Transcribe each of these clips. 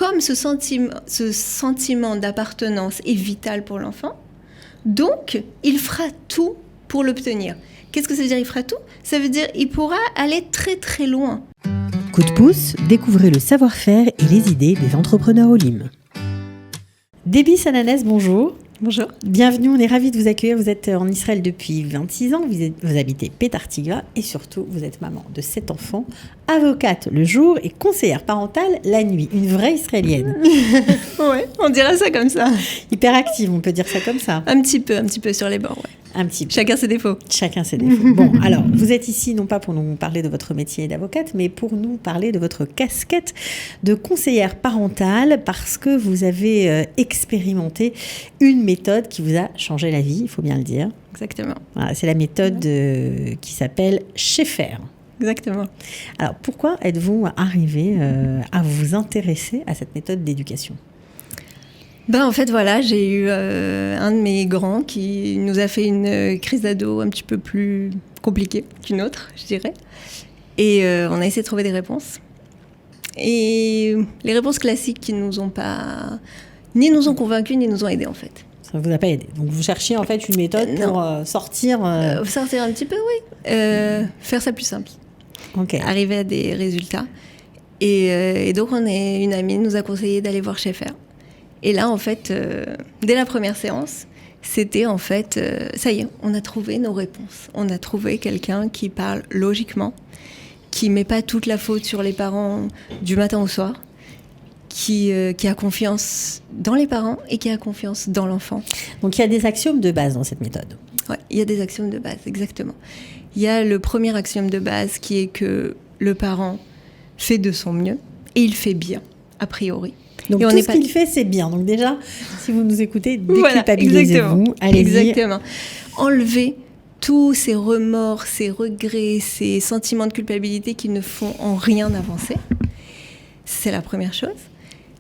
comme ce sentiment d'appartenance est vital pour l'enfant, donc il fera tout pour l'obtenir. Qu'est-ce que ça veut dire, il fera tout ? Ça veut dire qu'il pourra aller très très loin. Coup de pouce, découvrez le savoir-faire et les idées des entrepreneurs Olim. Déby Sananès, bonjour. Bonjour. Bienvenue, on est ravis de vous accueillir. Vous êtes en Israël depuis 26 ans, vous habitez Petah Tikva et surtout, vous êtes maman de 7 enfants, avocate le jour et conseillère parentale la nuit. Une vraie Israélienne. Ouais, on dirait ça comme ça. Hyperactive, on peut dire ça comme ça. Un petit peu sur les bords, ouais. Un petit peu. Chacun ses défauts. Chacun ses défauts. Bon, alors, vous êtes ici non pas pour nous parler de votre métier d'avocate, mais pour nous parler de votre casquette de conseillère parentale parce que vous avez expérimenté une méthode qui vous a changé la vie, il faut bien le dire. Exactement. Voilà, c'est la méthode qui s'appelle Schaeffer. Exactement. Alors, pourquoi êtes-vous arrivé à vous intéresser à cette méthode d'éducation ? En fait, voilà, j'ai eu un de mes grands qui nous a fait une crise d'ado un petit peu plus compliquée qu'une autre, je dirais. Et on a essayé de trouver des réponses. Et les réponses classiques qui nous ont pas... ni nous ont convaincus, ni nous ont aidés, en fait. Ça ne vous a pas aidé. Donc, vous cherchiez en fait une méthode pour sortir... Sortir un petit peu, oui. Faire ça plus simple. Okay. Arriver à des résultats. Et donc, une amie nous a conseillé d'aller voir Schaeffer. Et là, en fait, dès la première séance, c'était en fait, ça y est, on a trouvé nos réponses. On a trouvé quelqu'un qui parle logiquement, qui met pas toute la faute sur les parents du matin au soir, qui a confiance dans les parents et qui a confiance dans l'enfant. Donc, il y a des axiomes de base dans cette méthode. Oui, il y a des axiomes de base, exactement. Il y a le premier axiome de base qui est que le parent fait de son mieux et il fait bien, a priori. Donc, tout ce qu'il fait, c'est bien. Donc, déjà, si vous nous écoutez, déculpabilisez-vous. Voilà, allez-y. Exactement. Enlevez tous ces remords, ces regrets, ces sentiments de culpabilité qui ne font en rien avancer. C'est la première chose.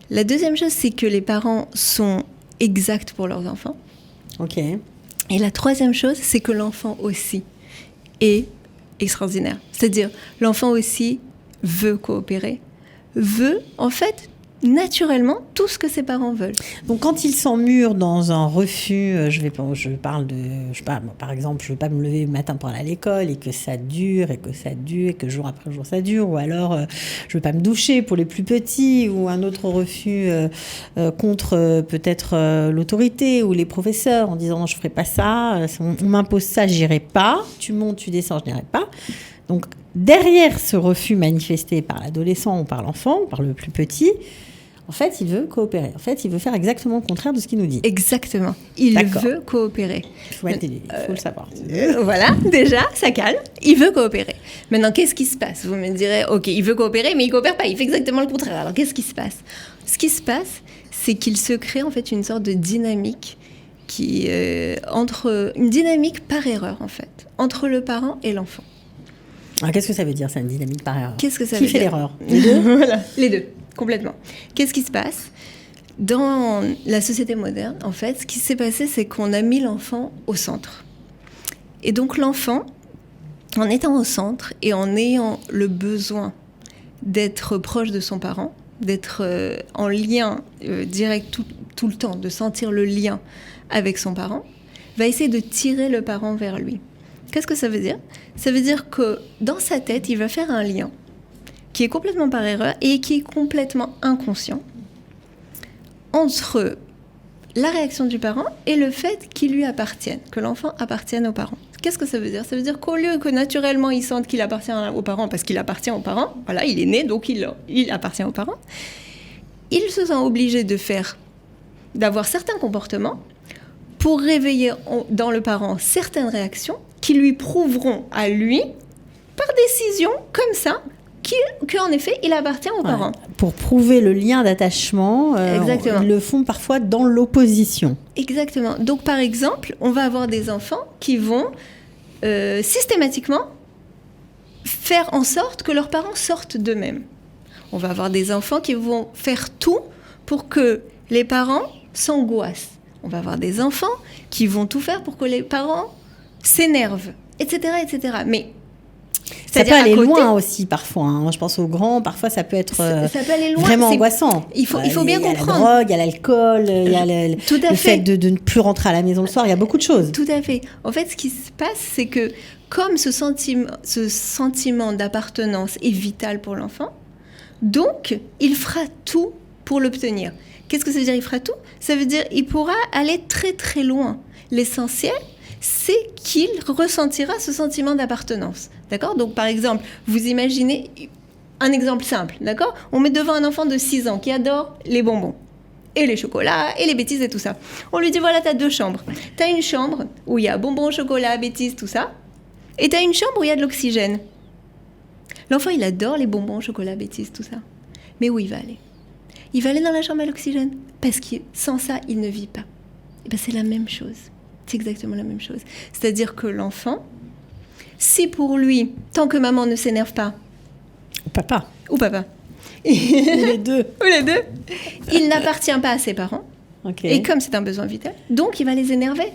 La deuxième chose, c'est que les parents sont exacts pour leurs enfants. OK. Et la troisième chose, c'est que l'enfant aussi est extraordinaire. C'est-à-dire, l'enfant aussi veut coopérer, veut, en fait, naturellement tout ce que ses parents veulent. Donc quand ils s'emmurent dans un refus, par exemple, je ne veux pas me lever le matin pour aller à l'école et que ça dure et que jour après jour ça dure, ou alors je ne veux pas me doucher pour les plus petits, ou un autre refus contre peut-être l'autorité ou les professeurs en disant non, je ne ferai pas ça, on m'impose ça, j'irai pas, tu montes, tu descends, je n'irai pas. Donc derrière ce refus manifesté par l'adolescent ou par l'enfant, par le plus petit, en fait, il veut coopérer. En fait, il veut faire exactement le contraire de ce qu'il nous dit. Exactement. Il veut coopérer. Il faut le savoir. Voilà, déjà, ça calme. Il veut coopérer. Maintenant, qu'est-ce qui se passe ? Vous me direz, OK, il veut coopérer, mais il ne coopère pas. Il fait exactement le contraire. Alors, qu'est-ce qui se passe ? Ce qui se passe, c'est qu'il se crée en fait une sorte de dynamique une dynamique par erreur, en fait, entre le parent et l'enfant. Alors, qu'est-ce que ça veut dire, ça, une dynamique par erreur ? Qu'est-ce que ça veut dire ? Qui fait l'erreur ? Les deux ? Voilà, les deux. Complètement. Qu'est-ce qui se passe ? Dans la société moderne, en fait, ce qui s'est passé, c'est qu'on a mis l'enfant au centre. Et donc l'enfant, en étant au centre et en ayant le besoin d'être proche de son parent, d'être en lien direct tout le temps, de sentir le lien avec son parent, va essayer de tirer le parent vers lui. Qu'est-ce que ça veut dire ? Ça veut dire que dans sa tête, il va faire un lien qui est complètement par erreur et qui est complètement inconscient entre la réaction du parent et le fait qu'il lui appartienne, que l'enfant appartienne aux parents. Qu'est-ce que ça veut dire ? Ça veut dire qu'au lieu que naturellement il sente qu'il appartient aux parents parce qu'il appartient aux parents, voilà, il est né donc il appartient aux parents, il se sent obligé d'avoir certains comportements pour réveiller dans le parent certaines réactions qui lui prouveront à lui, par décision comme ça, qu'en effet, il appartient aux parents. Pour prouver le lien d'attachement, ils le font parfois dans l'opposition. Exactement. Donc, par exemple, on va avoir des enfants qui vont systématiquement faire en sorte que leurs parents sortent d'eux-mêmes. On va avoir des enfants qui vont faire tout pour que les parents s'angoissent. On va avoir des enfants qui vont tout faire pour que les parents s'énervent, etc., etc. Mais Ça peut aller loin aussi parfois. Hein. Je pense aux grands, parfois ça peut être ça peut aller loin, vraiment angoissant. Il faut bien comprendre. Il y a la drogue, il y a l'alcool, il y a le fait de ne plus rentrer à la maison le soir, il y a beaucoup de choses. Tout à fait. En fait, ce qui se passe, c'est que comme ce sentiment d'appartenance est vital pour l'enfant, donc il fera tout pour l'obtenir. Qu'est-ce que ça veut dire, il fera tout ? Ça veut dire qu'il pourra aller très très loin. L'essentiel, c'est qu'il ressentira ce sentiment d'appartenance. D'accord ? Donc, par exemple, vous imaginez un exemple simple. D'accord ? On met devant un enfant de 6 ans qui adore les bonbons et les chocolats et les bêtises et tout ça. On lui dit, voilà, tu as 2 chambres. Tu as une chambre où il y a bonbons, chocolat, bêtises, tout ça. Et tu as une chambre où il y a de l'oxygène. L'enfant, il adore les bonbons, chocolat, bêtises, tout ça. Mais où il va aller ? Il va aller dans la chambre à l'oxygène. Parce que sans ça, il ne vit pas. Et bien, c'est la même chose. C'est exactement la même chose. C'est-à-dire que l'enfant, si pour lui, tant que maman ne s'énerve pas... Ou papa. Ou papa. Ou les deux. Ou les deux. Il n'appartient pas à ses parents. Okay. Et comme c'est un besoin vital, donc il va les énerver.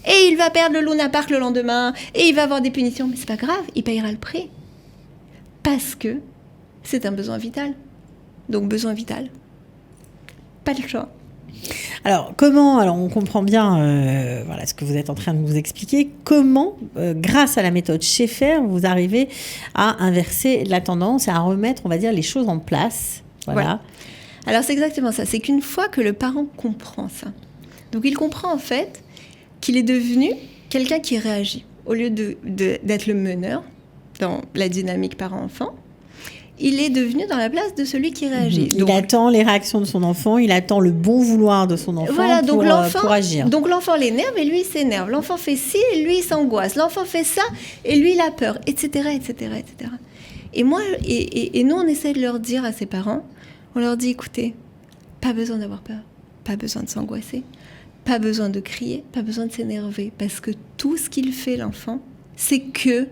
Et il va perdre le Luna Park le lendemain. Et il va avoir des punitions. Mais c'est pas grave, il payera le prix. Parce que c'est un besoin vital. Donc besoin vital. Pas le choix. Alors, on comprend bien voilà, ce que vous êtes en train de nous expliquer. Comment, grâce à la méthode Schaeffer, vous arrivez à inverser la tendance et à remettre, on va dire, les choses en place. Voilà. Alors, c'est exactement ça. C'est qu'une fois que le parent comprend ça, donc il comprend en fait qu'il est devenu quelqu'un qui réagit. Au lieu d'être le meneur dans la dynamique parent-enfant, il est devenu dans la place de celui qui réagit. Il attend les réactions de son enfant, il attend le bon vouloir de son enfant pour agir. Donc l'enfant l'énerve et lui il s'énerve. L'enfant fait ci et lui il s'angoisse. L'enfant fait ça et lui il a peur, etc., etc., etc. Et moi, et nous on essaie de leur dire à ses parents, on leur dit, écoutez, pas besoin d'avoir peur, pas besoin de s'angoisser, pas besoin de crier, pas besoin de s'énerver, parce que tout ce qu'il fait l'enfant, c'est que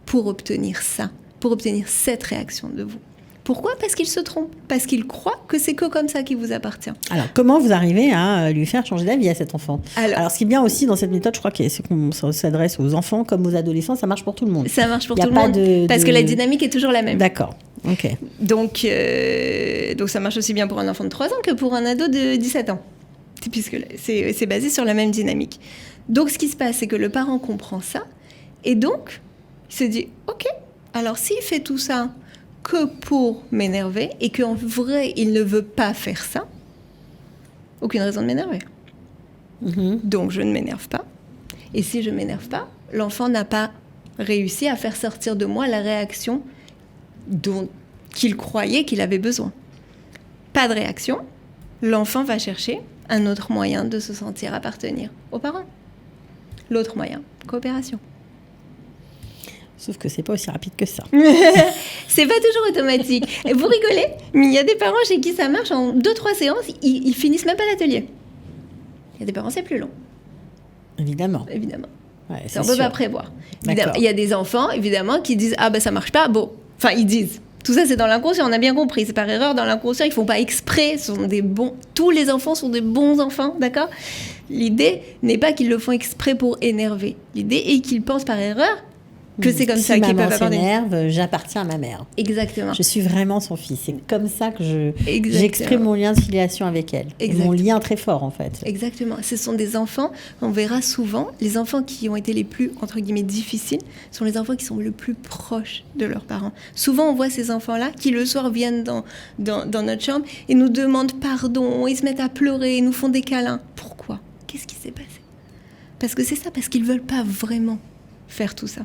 pour obtenir ça. Pour obtenir cette réaction de vous. Pourquoi ? Parce qu'il se trompe. Parce qu'il croit que c'est que comme ça qu'il vous appartient. Alors, comment vous arrivez à lui faire changer d'avis à cet enfant ? Alors, ce qui est bien aussi dans cette méthode, je crois que c'est qu'on s'adresse aux enfants comme aux adolescents, ça marche pour tout le monde. Ça marche pour tout le monde, parce que la dynamique est toujours la même. D'accord, ok. Donc ça marche aussi bien pour un enfant de 3 ans que pour un ado de 17 ans. Puisque c'est basé sur la même dynamique. Donc, ce qui se passe, c'est que le parent comprend ça, et donc, il se dit, ok, alors s'il fait tout ça que pour m'énerver et qu'en vrai il ne veut pas faire ça, aucune raison de m'énerver. Donc je ne m'énerve pas. Et si je ne m'énerve pas, l'enfant n'a pas réussi à faire sortir de moi la réaction qu'il croyait qu'il avait besoin. Pas de réaction, l'enfant va chercher un autre moyen de se sentir appartenir aux parents. L'autre moyen, coopération. Sauf que c'est pas aussi rapide que ça. C'est pas toujours automatique. Et vous rigolez, mais il y a des parents chez qui ça marche en 2-3 séances, ils finissent même pas l'atelier. Il y a des parents, c'est plus long. Évidemment. Ouais, ça, on peut pas prévoir. Il y a des enfants, évidemment, qui disent « Ah ben ça marche pas », bon. Enfin, ils disent. Tout ça, c'est dans l'inconscient, on a bien compris. C'est par erreur, dans l'inconscient, ils font pas exprès. Ce sont des bons... Tous les enfants sont des bons enfants, d'accord ? L'idée n'est pas qu'ils le font exprès pour énerver. L'idée est qu'ils pensent par erreur que c'est comme ça qu'ils peuvent appartenir. Si maman s'énerve, j'appartiens à ma mère. Exactement. Je suis vraiment son fils. C'est comme ça que j'exprime mon lien de filiation avec elle. Et mon lien très fort, en fait. Exactement. Ce sont des enfants, on verra souvent, les enfants qui ont été les plus, entre guillemets, difficiles, sont les enfants qui sont le plus proches de leurs parents. Souvent, on voit ces enfants-là qui, le soir, viennent dans notre chambre et nous demandent pardon, ils se mettent à pleurer, ils nous font des câlins. Pourquoi ? Qu'est-ce qui s'est passé ? Parce que c'est ça, parce qu'ils ne veulent pas vraiment faire tout ça.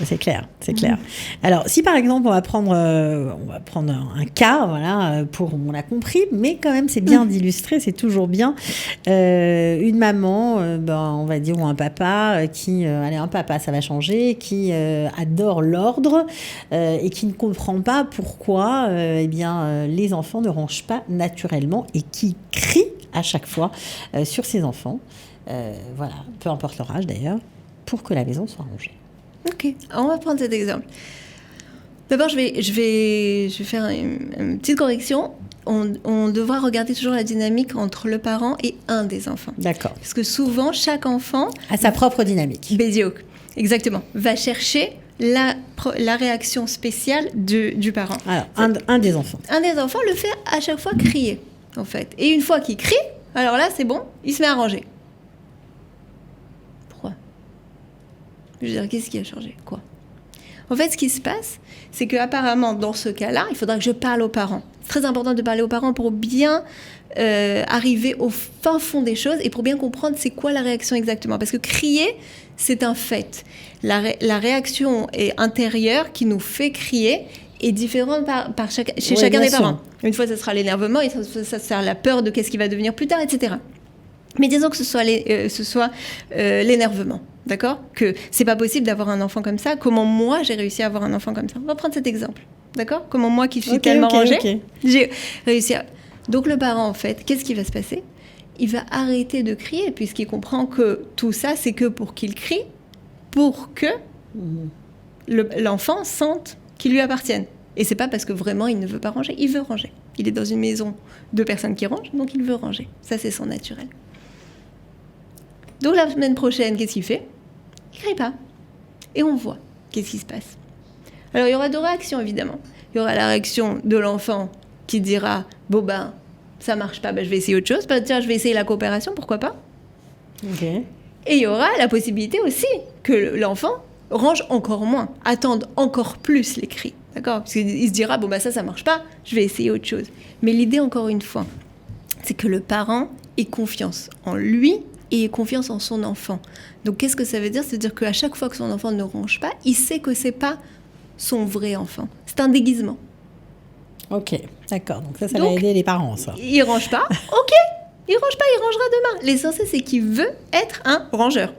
C'est clair. Alors, si par exemple, on va prendre un cas, voilà, on l'a compris, mais quand même, c'est bien d'illustrer, c'est toujours bien. Une maman, on va dire, ou un papa un papa, ça va changer, qui adore l'ordre et qui ne comprend pas pourquoi, les enfants ne rangent pas naturellement et qui crie à chaque fois sur ses enfants, voilà, peu importe leur âge d'ailleurs, pour que la maison soit rangée. Ok, on va prendre cet exemple. D'abord, je vais faire une petite correction. On devra regarder toujours la dynamique entre le parent et un des enfants. D'accord. Parce que souvent, chaque enfant... a sa propre dynamique. Bézioc, exactement. Va chercher la réaction spéciale du parent. Alors, un des enfants. Un des enfants le fait à chaque fois crier, en fait. Et une fois qu'il crie, alors là, c'est bon, il se met à ranger. Pourquoi ? Je veux dire, qu'est-ce qui a changé ? Quoi ? En fait, ce qui se passe, c'est qu'apparemment, dans ce cas-là, il faudra que je parle aux parents. C'est très important de parler aux parents pour bien arriver au fin fond des choses et pour bien comprendre c'est quoi la réaction exactement. Parce que crier, c'est un fait. La réaction intérieure qui nous fait crier est différente chez chacun des parents. Une fois, ça sera l'énervement, et ça sera la peur de qu'est-ce qui va devenir plus tard, etc. Mais disons que ce soit l'énervement. D'accord ? Que c'est pas possible d'avoir un enfant comme ça. Comment moi, j'ai réussi à avoir un enfant comme ça ? On va prendre cet exemple. D'accord ? Comment moi, qui suis tellement rangée, j'ai réussi à... Donc le parent, en fait, qu'est-ce qui va se passer ? Il va arrêter de crier, puisqu'il comprend que tout ça, c'est que pour qu'il crie, pour que l'enfant sente qu'il lui appartienne. Et c'est pas parce que vraiment il ne veut pas ranger. Il veut ranger. Il est dans une maison de personnes qui rangent, donc il veut ranger. Ça, c'est son naturel. Donc la semaine prochaine, qu'est-ce qu'il fait ? Il crie pas. Et on voit qu'est-ce qui se passe. Alors, il y aura deux réactions, évidemment. Il y aura la réaction de l'enfant qui dira « Bon, ben, ça marche pas, ben, je vais essayer autre chose. Ben, tiens, je vais essayer la coopération, pourquoi pas ?» Et il y aura la possibilité aussi que l'enfant range encore moins, attende encore plus les cris. D'accord ? Parce qu'il se dira « Bon, ben, ça marche pas, je vais essayer autre chose. » Mais l'idée, encore une fois, c'est que le parent ait confiance en lui et ait confiance en son enfant. Donc, qu'est-ce que ça veut dire ? C'est-à-dire qu'à chaque fois que son enfant ne range pas, il sait que c'est pas son vrai enfant. C'est un déguisement. Ok, d'accord. Donc ça va aider les parents, ça. Il range pas, ok. Il range pas, il rangera demain. L'essentiel, c'est qu'il veut être un rangeur.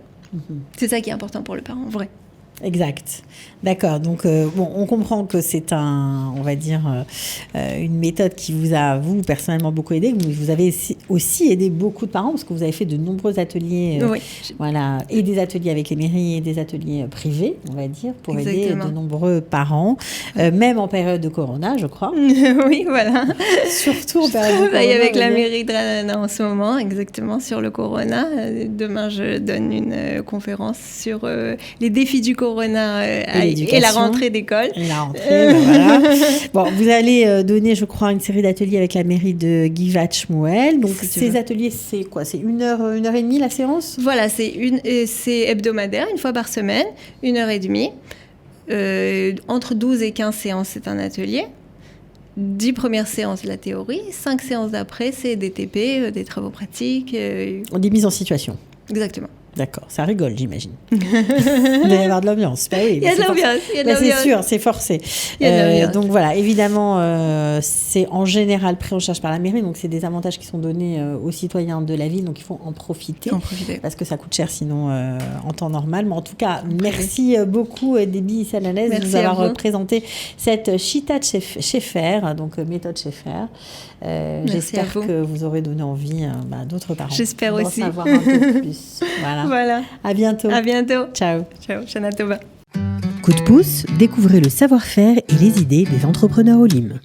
C'est ça qui est important pour le parent, en vrai. Exact. D'accord. Donc, on comprend que c'est on va dire, une méthode qui vous a, vous, personnellement, beaucoup aidé. Vous avez aussi aidé beaucoup de parents parce que vous avez fait de nombreux ateliers, voilà, et des ateliers avec les mairies et des ateliers privés, on va dire, pour aider de nombreux parents, même en période de Corona, je crois. Oui, voilà. Surtout en période de Corona. Je travaille avec la mairie de Ranana en ce moment, exactement, sur le Corona. Demain, je donne une conférence sur les défis du Corona et la rentrée d'école. Et la rentrée, voilà. Bon, vous allez donner, je crois, une série d'ateliers avec la mairie de Givat-Shmuel. Donc, ces ateliers, c'est quoi ? C'est 1h30 la séance ? Voilà, c'est hebdomadaire, une fois par semaine, 1h30. Entre 12 et 15 séances, c'est un atelier. 10 premières séances, la théorie. 5 séances d'après, c'est des TP, des travaux pratiques. Des mises en situation. Exactement. D'accord, ça rigole, j'imagine. Il doit y avoir de l'ambiance. Bah oui, il y a de l'ambiance. C'est sûr, c'est forcé. Donc voilà, évidemment, c'est en général pris en charge par la mairie, donc c'est des avantages qui sont donnés aux citoyens de la ville, donc il faut en profiter. Parce que ça coûte cher sinon en temps normal. Mais en tout cas, merci beaucoup Déby Salanès de nous avoir présenté cette Chita Schaeffer, donc méthode Schaeffer. J'espère que vous aurez donné envie d'autres parents. J'espère aussi. D'en savoir un peu plus. Voilà. À bientôt. À bientôt. Ciao. Ciao. Shana Tova. Coup de pouce, découvrez le savoir-faire et les idées des entrepreneurs Olim.